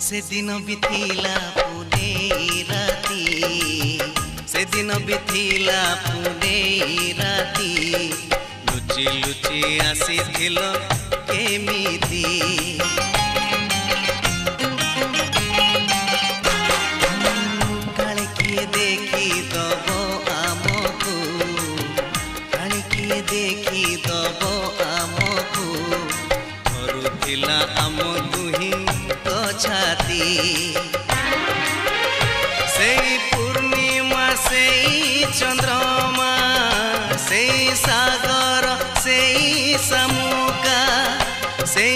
से दिन बिथिला पुने राती से दिन बिथिला पुने राती लुचि लुचि आसीथिल केमिति काले किए देखी दबो आमकु काले किए देखी दबो आमकु धरुथिला आम दुही तो छाती से पूर्णिमा से चंद्रमा से सागर से समुका से